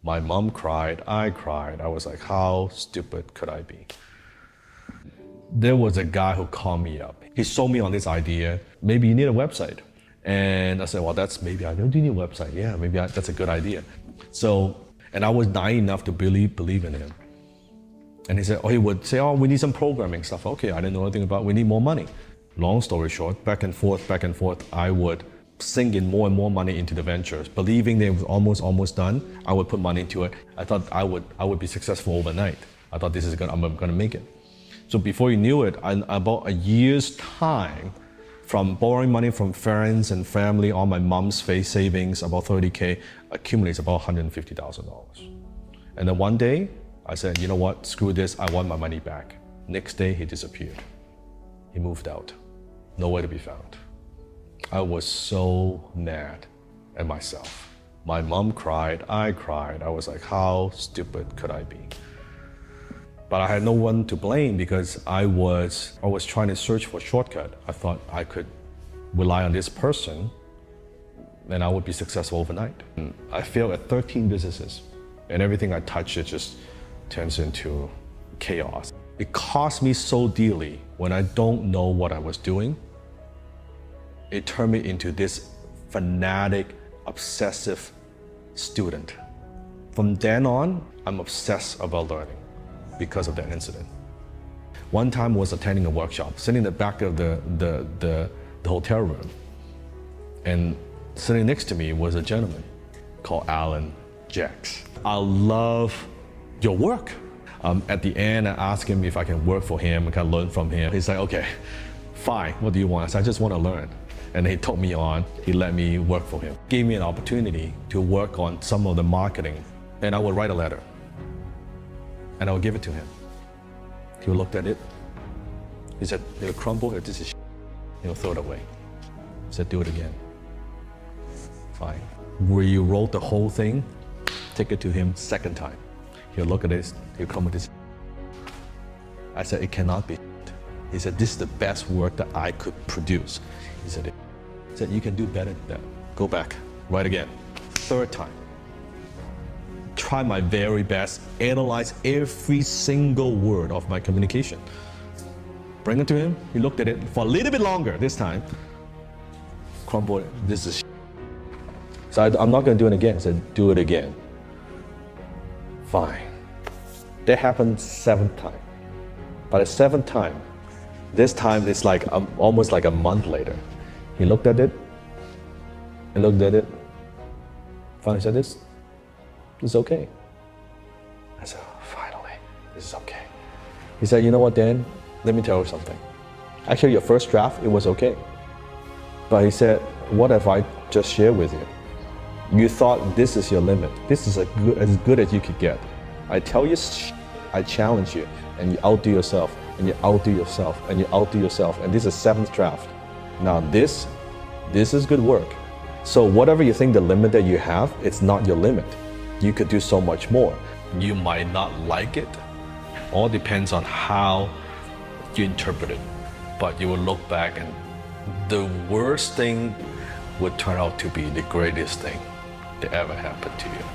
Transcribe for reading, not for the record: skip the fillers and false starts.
My mom cried, I cried. I was like, how stupid could I be? There was a guy who called me up. He sold me on this idea, maybe you need a website. And I said, well, maybe I do need a website. Yeah, that's a good idea. And I was naive enough to believe in him. And he would say, oh, we need some programming stuff. Okay, I didn't know anything about, we need more money. Long story short, back and forth, I would sink in more and more money into the ventures. Believing they were almost done, I would put money into it. I thought I would be successful overnight. I thought I'm gonna make it. So before you knew it, in about a year's time, from borrowing money from friends and family, all my mom's face savings, about 30K, accumulates about $150,000. And then one day, I said, you know what, screw this, I want my money back. Next day, he disappeared. He moved out, nowhere to be found. I was so mad at myself. My mom cried, I cried. I was like, how stupid could I be? But I had no one to blame because I was trying to search for a shortcut. I thought I could rely on this person and I would be successful overnight. And I failed at 13 businesses and everything I touched, it just turns into chaos. It cost me so dearly when I don't know what I was doing. It turned me into this fanatic, obsessive student. From then on, I'm obsessed about learning because of that incident. One time I was attending a workshop, sitting in the back of the hotel room, and sitting next to me was a gentleman called Alan Jacks. I love your work. At the end, I asked him if I can work for him and kind of learn from him. He's like, okay, fine, what do you want? I said, I just want to learn. And he took me on, he let me work for him. Gave me an opportunity to work on some of the marketing. And I would write a letter. And I would give it to him. He looked at it. He said, it'll crumble, this is he'll throw it away. I said, do it again. Fine. Where you wrote the whole thing, take it to him second time. He'll look at this, he'll come with this. I said, it cannot be. He said, this is the best work that I could produce. He said, you can do better than that. Go back, write again. Third time. Try my very best, analyze every single word of my communication. Bring it to him, he looked at it for a little bit longer this time. Crumbled, this is So I'm not gonna do it again. I said, do it again. Fine. That happened 7th time. By the 7th time, this time it's like almost like a month later. He looked at it, and looked at it, finally said, this is okay. I said, oh, finally, this is okay. He said, you know what, Dan, let me tell you something. Actually, your first draft, it was okay. But he said, what if I just share with you? You thought this is your limit. This is as good as you could get. I tell you, I challenge you, and you outdo yourself, and you outdo yourself, and you outdo yourself, and this is 7th draft. Now this is good work. So whatever you think the limit that you have, it's not your limit. You could do so much more. You might not like it. All depends on how you interpret it. But you will look back and the worst thing would turn out to be the greatest thing that ever happened to you.